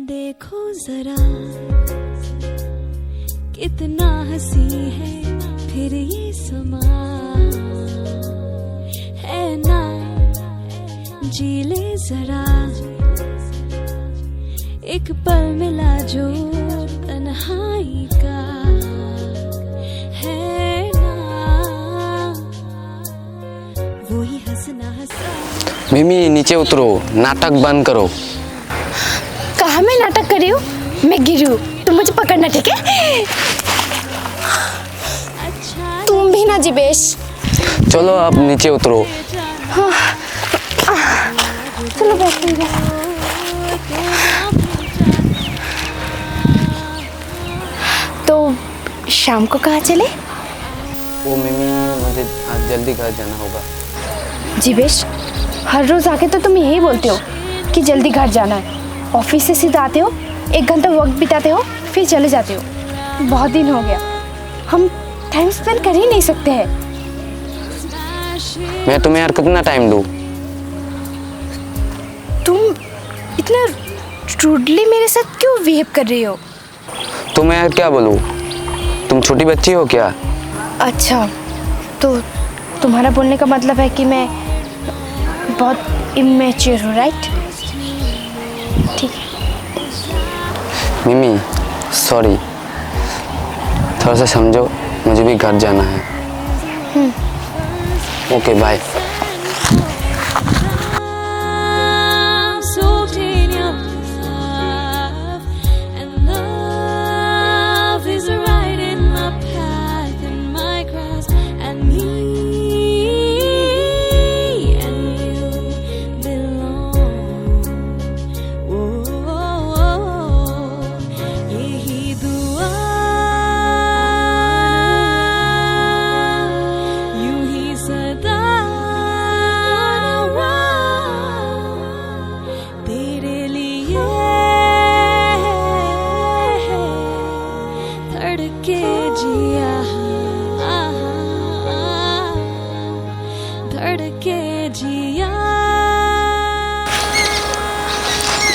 देखो जरा कितना हंसी है फिर ये समा है ना, जी ले जरा एक पल मिला जो तन्हाई का है ना, वही हंसना हंसा। मिमी नीचे उतरो, नाटक बंद करो। कहाँ मैं नाटक कर रही हूँ? मैं गिरी हूँ, तुम मुझे पकड़ना, ठीक है? तुम भी ना जिवेश। चलो अब नीचे उतरो। हाँ। चलो बैठो। तो शाम को कहाँ चले? वो मिमी मुझे आज जल्दी घर जाना होगा। जिवेश, हर रोज आके तो तुम यही बोलते हो कि जल्दी घर जाना है। ऑफिस से सीधा आते हो, 1 घंटा वक्त बिताते हो, फिर चले जाते हो। बहुत दिन हो गया, हम टाइम स्पेंड कर ही नहीं सकते हैं। मैं तुम्हें यार कितना टाइम दूँ? तुम इतना रूडली मेरे साथ क्यों बिहेव कर रही हो? तो मैं यार क्या बोलूँ, तुम छोटी बच्ची हो क्या? अच्छा, तो तुम्हारा बोलने का मतलब है कि मैं बहुत इमेच्योर हूँ, राइट? ठीक है। मिमी सॉरी, थोड़ा सा समझो, मुझे भी घर जाना है। Okay bye.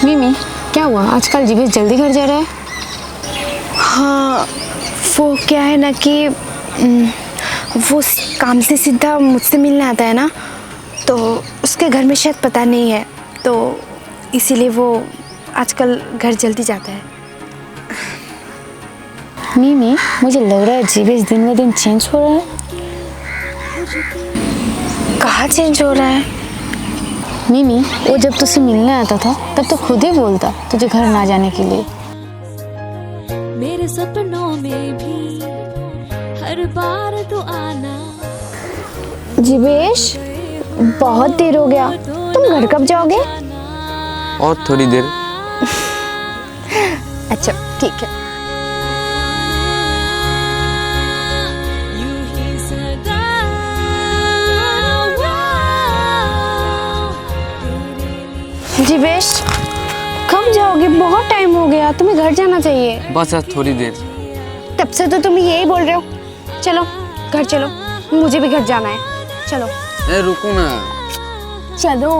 मिमी क्या हुआ, आजकल जिवेश जल्दी घर जा रहा है? हाँ, वो क्या है ना कि वो काम से सीधा मुझसे मिलने आता है ना, तो उसके घर में शायद पता नहीं है, तो इसीलिए वो आजकल घर जल्दी जाता है। मिमी मुझे लग रहा है जिवेश दिन ब दिन चेंज हो रहा है। कहाँ चेंज हो रहा है? मिमी वो जब तुझसे मिलने आता था तब तो खुद ही बोलता तुझे घर ना जाने के लिए। मेरे सपनों में भी हर बार तो आना। जिवेश, बहुत देर हो गया, तुम घर कब जाओगे? और थोड़ी देर। अच्छा ठीक है। जिवेश, कब जाओगे? बहुत टाइम हो गया, तुम्हें घर जाना चाहिए। बस थोड़ी देर। तब से तो तुम यही बोल रहे हो। चलो घर चलो, मुझे भी घर जाना है। चलो। रुको ना। चलो।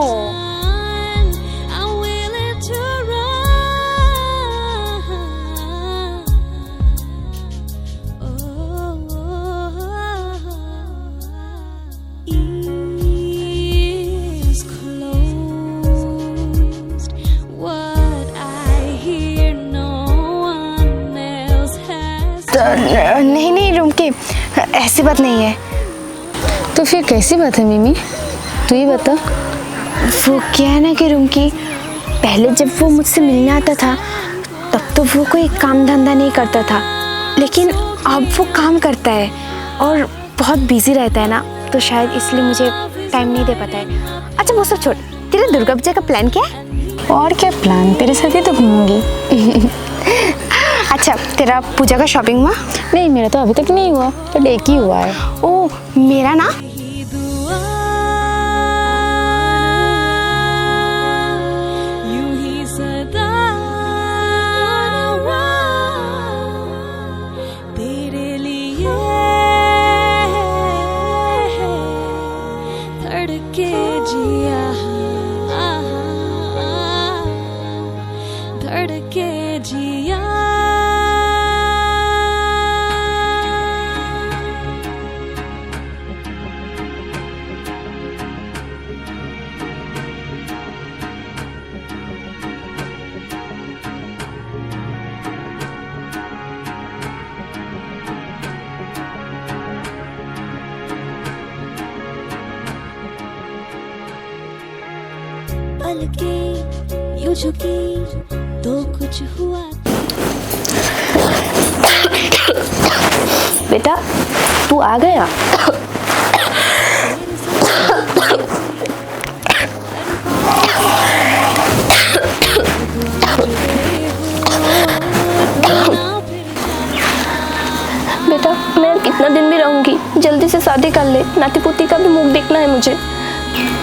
नहीं नहीं रुमकी, ऐसी बात नहीं है। तो फिर कैसी बात है मिमी, तू ही बता। वो क्या है ना कि रुमकी, पहले जब वो मुझसे मिलने आता था तब तो वो कोई काम धंधा नहीं करता था, लेकिन अब वो काम करता है और बहुत बिजी रहता है ना, तो शायद इसलिए मुझे टाइम नहीं दे पाता है। अच्छा वो सब छोड़, तेरा दुर्गा पूजा का प्लान क्या है? और क्या प्लान, तेरे साथ ही तो घूमूंगी। अच्छा तेरा पूजा का शॉपिंग हुआ? नहीं, मेरा तो अभी तक नहीं हुआ, तो एक ही हुआ है। ओ मेरा ना, धड़के पलके यूं झुकी तो कुछ हुआ। बेटा तू आ गया? बेटा मैं कितना दिन भी रहूंगी, जल्दी से शादी कर ले, नाती पोती का भी मुख देखना है मुझे।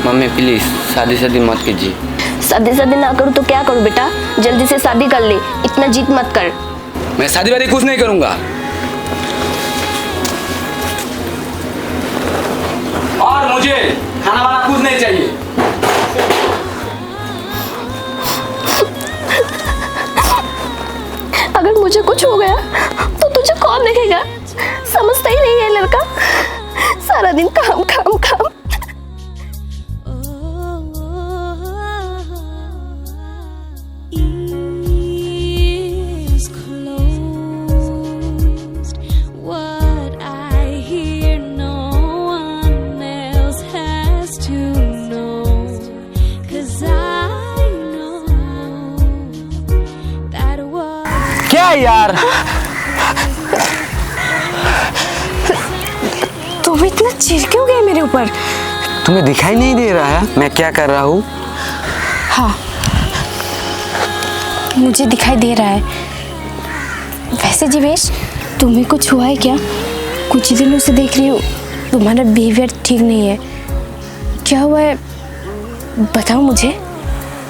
मम्मी प्लीज शादी मत कीजिए। शादी ना करूँ तो क्या करूँ बेटा, जल्दी से शादी कर ले, इतना जिद मत कर। मैं शादी वादी कुछ नहीं करूंगा। और मुझे खाना वाना कुछ नहीं चाहिए। अगर मुझे कुछ हो गया तो तुझे कौन देखेगा? समझता ही नहीं है लड़का, सारा दिन काम काम काम। क्या यार तुम इतना चिढ़ क्यों गए मेरे ऊपर? तुम्हें दिखाई नहीं दे रहा है मैं क्या कर रहा हूँ? हाँ मुझे दिखाई दे रहा है। वैसे जीवेश तुम्हें कुछ हुआ है क्या? कुछ दिनों से देख रही हूँ तुम्हारा बिहेवियर ठीक नहीं है, क्या हुआ है बताओ मुझे,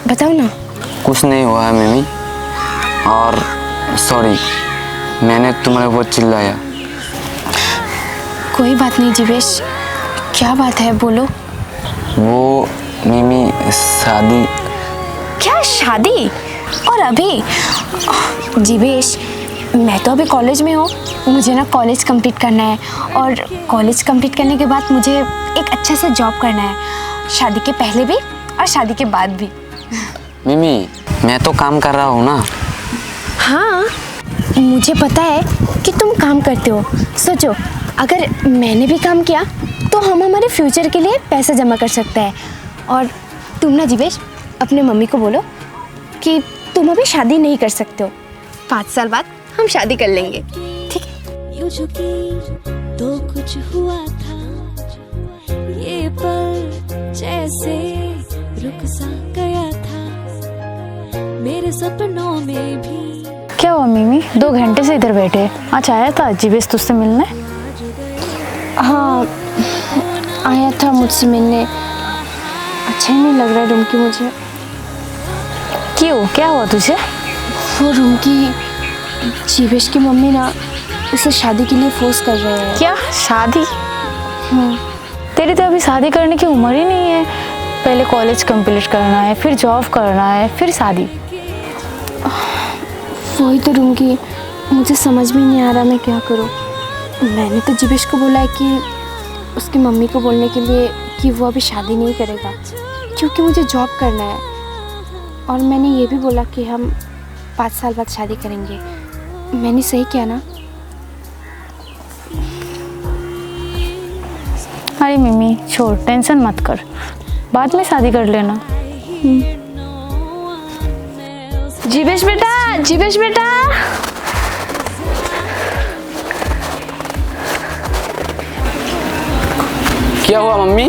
बताओ ना। कुछ नहीं हुआ है मम्मी, और सॉरी मैंने तुम्हारे ऊपर चिल्लाया। कोई बात नहीं जीवेश, क्या बात है बोलो। वो मिमी शादी। क्या शादी? और अभी? जीवेश मैं तो अभी कॉलेज में हूँ, मुझे ना कॉलेज कंप्लीट करना है, और कॉलेज कंप्लीट करने के बाद मुझे एक अच्छा सा जॉब करना है, शादी के पहले भी और शादी के बाद भी। मिमी मैं तो काम कर रहा हूँ ना। हाँ मुझे पता है कि तुम काम करते हो। सोचो अगर मैंने भी काम किया तो हम हमारे फ्यूचर के लिए पैसा जमा कर सकते हैं। और तुम ना जीवेश अपने मम्मी को बोलो कि तुम अभी शादी नहीं कर सकते हो, 5 साल बाद हम शादी कर लेंगे, ठीक है? यूं झुकी तो कुछ हुआ था, ये पल जैसे रुक सा गया था मेरे सपनों में भी। क्या हुआ मिमी, 2 घंटे से इधर बैठे? आज आया था जीवेश तुझसे मिलने? हाँ आया था मुझसे मिलने, अच्छा ही नहीं लग रहा रूम की मुझे। क्यों, क्या हुआ तुझे? वो रूम की जीवेश की मम्मी ना उसे शादी के लिए फोर्स कर रहे हैं। क्या शादी? तेरी तो अभी शादी करने की उम्र ही नहीं है, पहले कॉलेज कंप्लीट करना है, फिर जॉब करना है, फिर शादी। वही तो रूम की मुझे समझ में नहीं आ रहा मैं क्या करूं। मैंने तो जीवेश को बोला है कि उसकी मम्मी को बोलने के लिए कि वो अभी शादी नहीं करेगा क्योंकि मुझे जॉब करना है, और मैंने ये भी बोला कि हम 5 साल बाद शादी करेंगे। मैंने सही किया ना? अरे मिमी छोड़, टेंशन मत कर, बाद में शादी कर लेना। जीवेश बेटा, जीवेश बेटा। क्या हुआ मम्मी?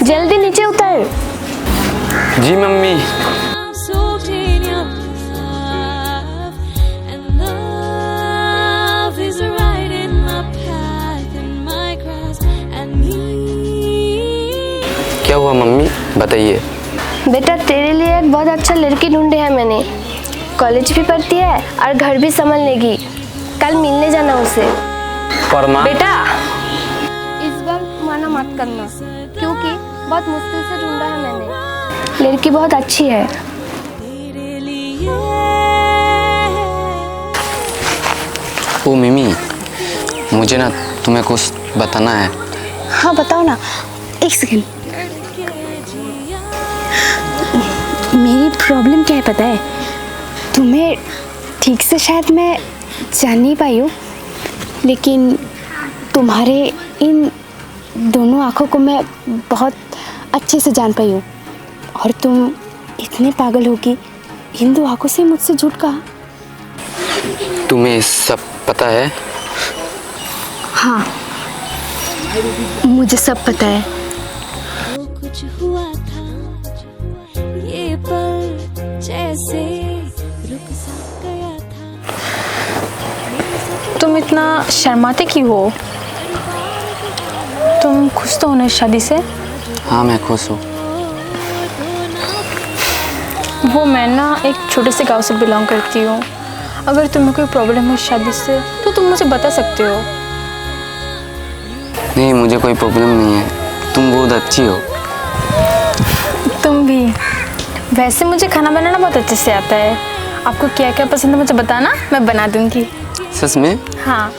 जल्दी नीचे उतर। जी mummy. Soaked in your love, and love is right in my path, in my grasp, and me. क्या हुआ मम्मी बताइए। बेटा तेरे लिए एक बहुत अच्छा लड़की ढूंढे है मैंने, कॉलेज भी पढ़ती है और घर भी संभाल लेगी, कल मिलने जाना उसे। पर माँ। बेटा इस बार मना मत करना क्योंकि बहुत मुश्किल से ढूंढा है मैंने, लड़की बहुत अच्छी है। ओ मिमी मुझे ना तुम्हें कुछ बताना है। हाँ बताओ ना, एक सेकंड। मेरी प्रॉब्लम क्या है पता है तुम्हें? ठीक से शायद मैं जान नहीं पाई हूँ, लेकिन तुम्हारे इन दोनों आँखों को मैं बहुत अच्छे से जान पाई हूँ। और तुम इतने पागल हो कि इन दो आंखों से मुझसे झूठ कहा। तुम्हें सब पता है? हाँ, मुझे सब पता है। वो कुछ हुआ था, ये पल जैसे रुक सा गया था। तुम इतना शर्माते क्यों हो? तुम खुश तो हो ना इस शादी से? हाँ, मैं खुश हूँ। वो मैं ना एक छोटे से गांव से बिलोंग करती हूँ। अगर तुम्हें कोई प्रॉब्लम हो इस शादी से तो तुम मुझे बता सकते हो। नहीं, मुझे कोई प्रॉब्लम नहीं है। तुम बहुत अच्छी हो। तुम भी। वैसे मुझे खाना बनाना बहुत अच्छे से आता है। आपको क्या क्या पसंद है मुझे बताना, मैं बना दूंगी। सच में? हाँ।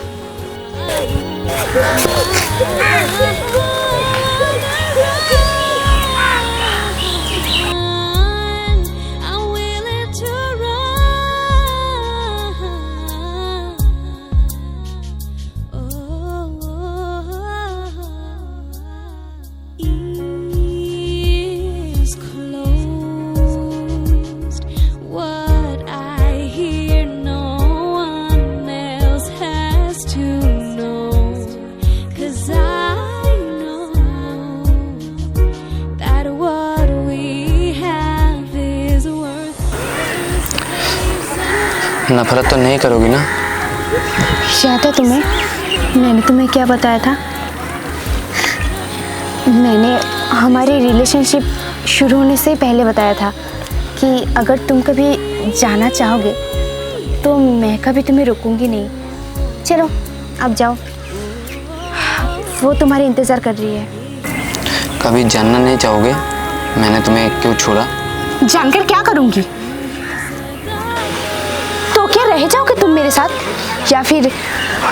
I'm willing to run. Ears closed. What I hear, no one else has to know. 'Cause I know that what we have is worth. नफरत तो नहीं करोगी ना? याद है तुम्हें, मैंने तुम्हें क्या बताया था? मैंने हमारी रिलेशनशिप शुरू होने से पहले बताया था कि अगर तुम कभी जाना चाहोगे तो मैं कभी तुम्हें रोकूंगी नहीं। चलो अब जाओ, वो तुम्हारे इंतज़ार कर रही है। कभी जानना नहीं चाहोगे मैंने तुम्हें क्यों छोड़ा? जानकर क्या करूंगी? तो क्या रह जाओगे तुम मेरे साथ, या फिर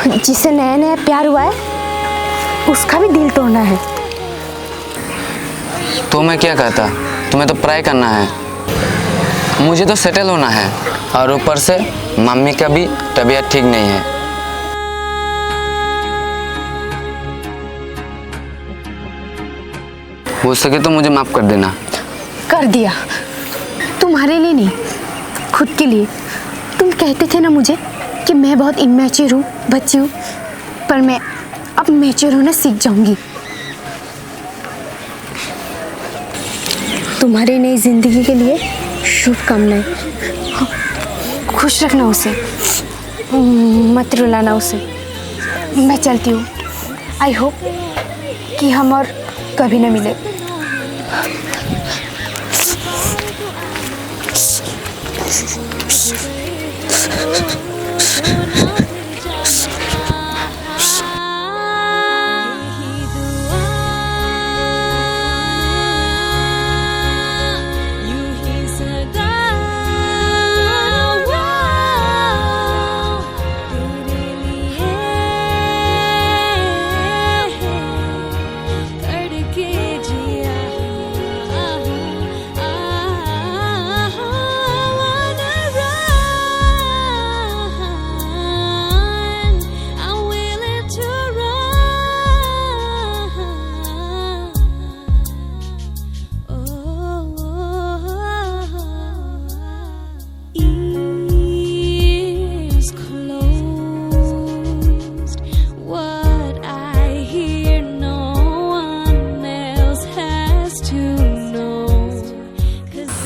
जिससे नया नया प्यार हुआ है उसका भी दिल तोड़ना है? तो मैं क्या कहता, तुम्हें तो पढ़ाई करना है, मुझे तो सेटल होना है, और ऊपर से मम्मी का भी तबीयत ठीक नहीं है। हो सके तो मुझे माफ कर देना। कर दिया, तुम्हारे लिए नहीं, खुद के लिए। तुम कहते थे ना मुझे कि मैं बहुत इमैच्योर हूँ, बच्ची हूँ, पर मैं अब मैच्योर होना सीख जाऊंगी। तुम्हारी नई जिंदगी के लिए शुभकामनाएं। खुश रखना उसे, मत रुलाना उसे। मैं चलती हूँ। आई होप कि हम और कभी न मिले।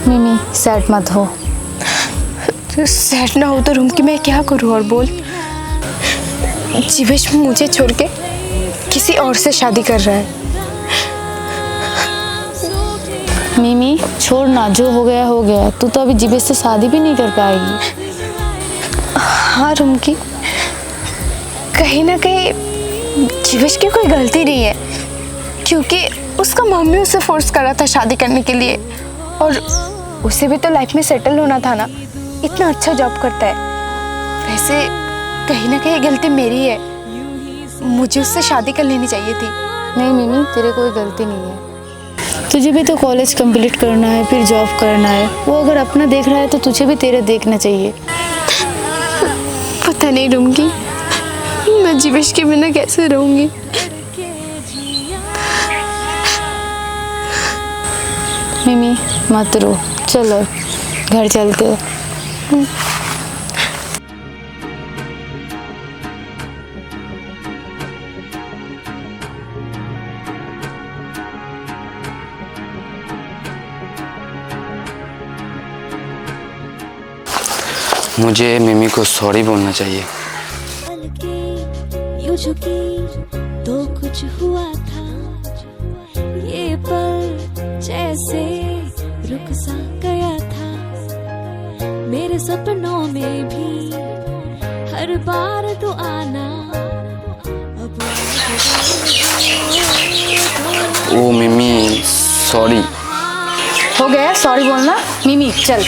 मिमी, सैड मत हो। सैड ना हो तो रूम की मैं क्या करूँ? और बोल, जीवेश मुझे छोड़ के किसी और से शादी कर रहा है। मिमी छोड़ ना, जो हो गया हो गया। तू तो अभी जीवेश से शादी भी नहीं कर पाएगी। हाँ रूम की, कहीं ना कहीं जीवेश की कोई गलती नहीं है, क्योंकि उसका मम्मी उसे फोर्स कर रहा था शादी करने के लिए, और उसे भी तो लाइफ में सेटल होना था ना। इतना अच्छा जॉब करता है। वैसे कहीं ना कहीं गलती मेरी है, मुझे उससे शादी कर लेनी चाहिए थी। नहीं मिमी, तेरे कोई गलती नहीं है। तुझे भी तो कॉलेज कंप्लीट करना है, फिर जॉब करना है। वो अगर अपना देख रहा है तो तुझे भी तेरा देखना चाहिए। पता नहीं रूमकी, मैं जीवेश के बिना कैसे रहूंगी। मिमी मत रो, चलो घर चलते हैं। मुझे मिमी को सॉरी बोलना चाहिए। पलके यूं झुकी तो कुछ हुआ था, ये पल जैसे रुक सा गया था। मेरे सपनों में भी हर बार तो आना, अब ओ मिमी सॉरी। हो गया सॉरी बोलना। मिमी चल।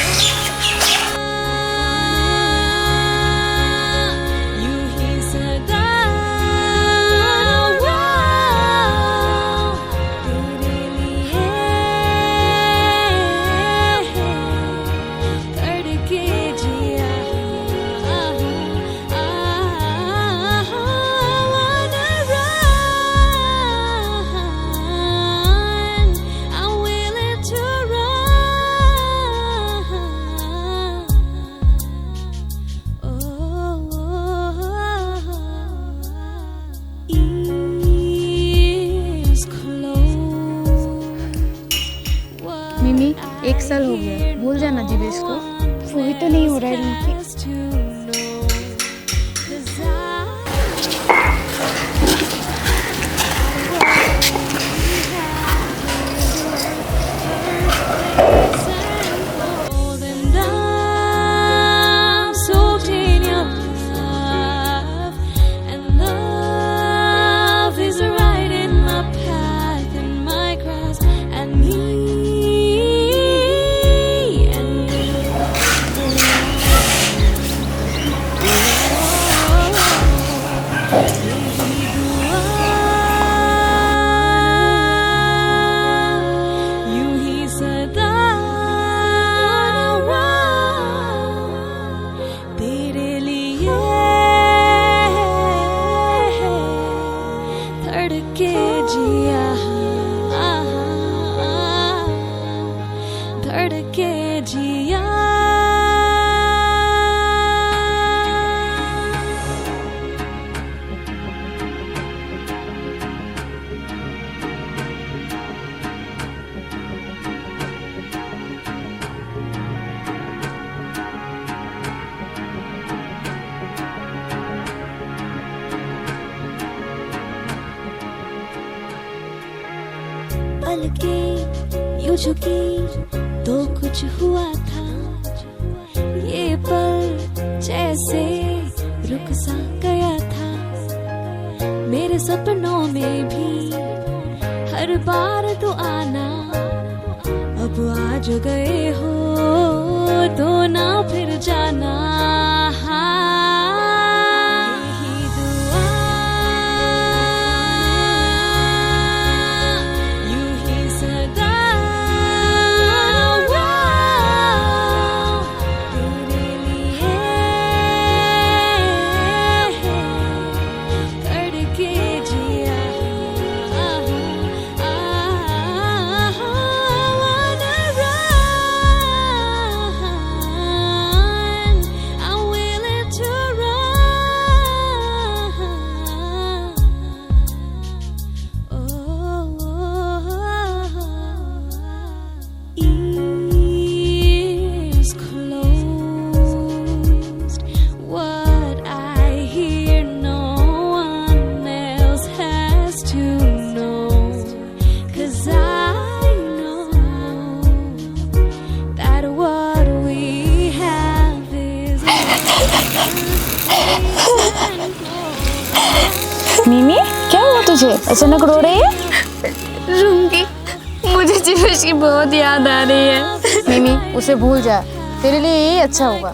मिमी 1 साल हो गया, भूल जाना दिवेश को। वही तो नहीं हो रहा है रुमकी। धड़के जिया। पलके यूं झुकी तो कुछ हुआ था, ये पल जैसे रुक सा गया था। मेरे सपनों में भी हर बार तो आना, अब आज गए हो तो ना फिर जाना। मिमी क्या हुआ तुझे, अचानक रो रही है? रुमकी, मुझे दिवेश की बहुत याद आ रही है। मिमी उसे भूल जा, तेरे लिए यही अच्छा होगा।